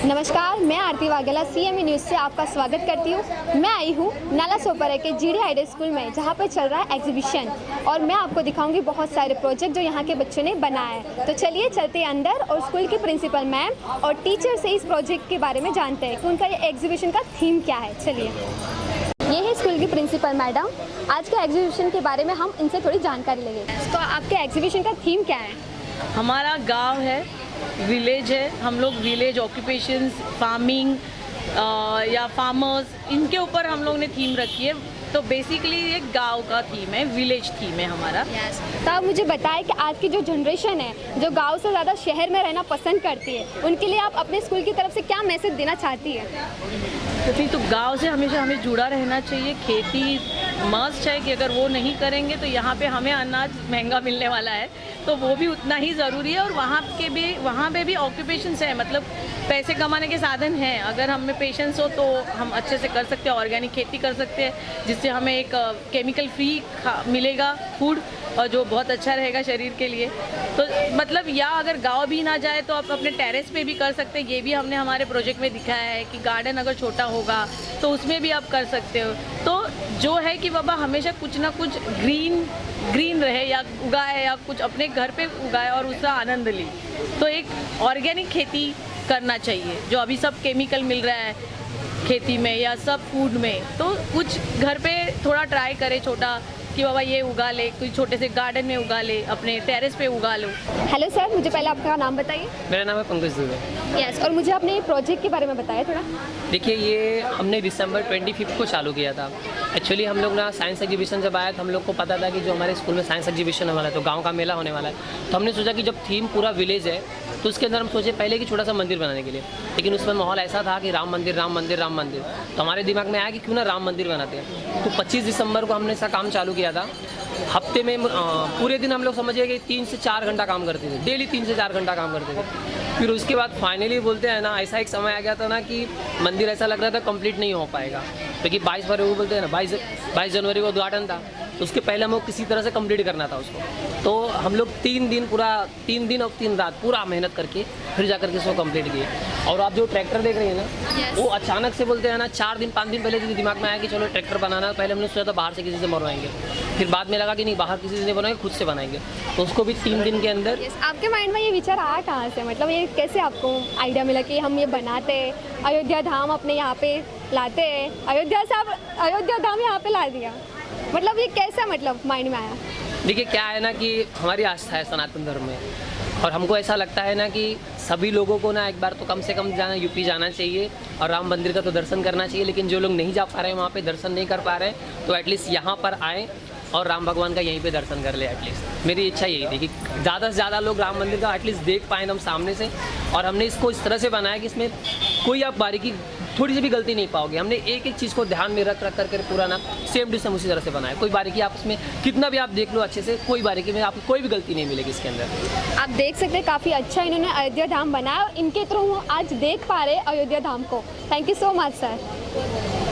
नमस्कार, मैं आरती Vaghela CME news से आपका स्वागत करती हूँ। मैं आई हूँ नाला सोपारा के GD हाई स्कूल में, जहाँ पर चल रहा है एग्जीबिशन और मैं आपको दिखाऊंगी बहुत सारे प्रोजेक्ट जो यहाँ के बच्चों ने बनाए हैं। तो चलिए चलते हैं अंदर और स्कूल की प्रिंसिपल मैम और टीचर से इस प्रोजेक्ट के बारे में जानते हैं कि उनका ये एग्जीबिशन का थीम क्या है। चलिए, ये है स्कूल की प्रिंसिपल मैडम। आज के एग्जीबिशन के बारे में हम इनसे थोड़ी जानकारी लेंगे। तो आपके एग्जीबिशन का थीम क्या है? हमारा गांव है, विलेज है। हम लोग विलेज ऑक्यूपेशंस, फार्मिंग या फार्मर्स, इनके ऊपर हम लोग ने थीम रखी है। तो बेसिकली ये गांव का थीम है, विलेज थीम है हमारा। तो आप मुझे बताएं कि आज की जो जनरेशन है जो गांव से ज़्यादा शहर में रहना पसंद करती है, उनके लिए आप अपने स्कूल की तरफ से क्या मैसेज देना चाहती है? तो गांव से हमेशा हमें जुड़ा रहना चाहिए। खेती मस्ट है कि अगर वो नहीं करेंगे तो यहाँ पे हमें अनाज महंगा मिलने वाला है, तो वो भी उतना ही ज़रूरी है। और वहाँ पे भी ऑक्यूपेशंस है, मतलब पैसे कमाने के साधन हैं। अगर हमें पेशेंस हो तो हम अच्छे से कर सकते हैं, ऑर्गेनिक खेती कर सकते हैं, जिससे हमें एक केमिकल फ्री मिलेगा फूड, और जो बहुत अच्छा रहेगा शरीर के लिए। तो मतलब या अगर गांव भी ना जाए तो आप अपने टेरेस पे भी कर सकते हैं। ये भी हमने हमारे प्रोजेक्ट में दिखाया है कि गार्डन अगर छोटा होगा तो उसमें भी आप कर सकते हो। तो जो है कि बाबा हमेशा कुछ ना कुछ ग्रीन रहे, या उगाए या कुछ अपने घर पे उगाए और उसका आनंद ले। तो एक ऑर्गेनिक खेती करना चाहिए। जो अभी सब केमिकल मिल रहा है खेती में या सब फूड में, तो कुछ घर पे थोड़ा ट्राई करे छोटा, कि बाबा ये उगा ले, कोई छोटे से गार्डन में उगा ले, अपने टेरेस पे उगा लो। हेलो सर, मुझे पहले आपका नाम बताइए। मेरा नाम है पंकज दुबे। यस, और मुझे अपने प्रोजेक्ट के बारे में बताया थोड़ा। देखिए, ये हमने दिसंबर 25 को चालू किया था। एक्चुअली हम लोग ना साइंस एग्जीबिशन जब आया तो हम लोग को पता था कि जो हमारे स्कूल में साइंस एग्जीबिशन होने वाला है, तो गांव का मेला होने वाला है। तो हमने सोचा कि जब थीम पूरा विलेज है तो उसके अंदर हम सोचे पहले कि छोटा सा मंदिर बनाने के लिए, लेकिन उसमें माहौल ऐसा था कि राम मंदिर राम मंदिर राम मंदिर। तो हमारे दिमाग में आया कि क्यों ना राम मंदिर बनाते हैं। तो 25 दिसंबर को हमने ऐसा काम चालू किया था। हफ्ते में पूरे दिन हम लोग समझिए कि 3 से 4 घंटा काम करते थे, डेली 3 से 4 घंटा काम करते थे। फिर उसके बाद फाइनली बोलते हैं ना, ऐसा एक समय आ गया था ना कि मंदिर ऐसा लग रहा था कंप्लीट नहीं हो पाएगा, क्योंकि 22 फरवरी को बोलते हैं ना, 22 जनवरी को उद्घाटन था। तो उसके पहले हमको किसी तरह से कंप्लीट करना था उसको। तो हम लोग 3 दिन और 3 रात पूरा मेहनत करके फिर जाकर के इसको कंप्लीट किए। और आप जो ट्रैक्टर देख रहे हैं ना, वो अचानक से बोलते हैं ना 4 दिन 5 दिन पहले जो दिमाग में आया कि चलो ट्रैक्टर बनाना। पहले हमने सोचा था बाहर से किसी से बनवाएंगे, फिर बाद में लगा कि नहीं, बाहर किसी से नहीं बनाएंगे, खुद से बनाएंगे। तो उसको भी 3 दिन के अंदर। आपके माइंड में ये विचार आया कहाँ से? मतलब ये कैसे आपको आइडिया मिला कि हम ये बनाते, अयोध्या धाम अपने यहाँ पे लाते, अयोध्या से आप अयोध्या धाम यहाँ पे ला दिया? मतलब ये कैसा मतलब माइंड में आया? देखिए, क्या है ना कि हमारी आस्था है सनातन धर्म में, और हमको ऐसा लगता है ना कि सभी लोगों को ना एक बार तो कम से कम यूपी जाना चाहिए और राम मंदिर का तो दर्शन करना चाहिए। लेकिन जो लोग नहीं जा पा रहे हैं, वहाँ पे दर्शन नहीं कर पा रहे हैं, तो एटलीस्ट यहाँ पर आएँ और राम भगवान का यहीं पे दर्शन कर ले। एटलीस्ट मेरी इच्छा यही थी कि ज़्यादा से ज़्यादा लोग राम मंदिर का एटलीस्ट देख पाएँ हम सामने से। और हमने इसको इस तरह से बनाया कि इसमें कोई आप बारीकी, थोड़ी सी भी गलती नहीं पाओगे। हमने एक चीज़ को ध्यान में रख कर पूरा ना सेम टू सेम उसी तरह से बनाया। कोई बारीकी आप इसमें कितना भी आप देख लो अच्छे से, कोई बारीकी में आपको कोई भी गलती नहीं मिलेगी इसके अंदर। आप देख सकते हैं काफ़ी अच्छा इन्होंने अयोध्या धाम बनाया और इनके थ्रू हम आज देख पा रहे हैं अयोध्या धाम को। Thank you so much sir.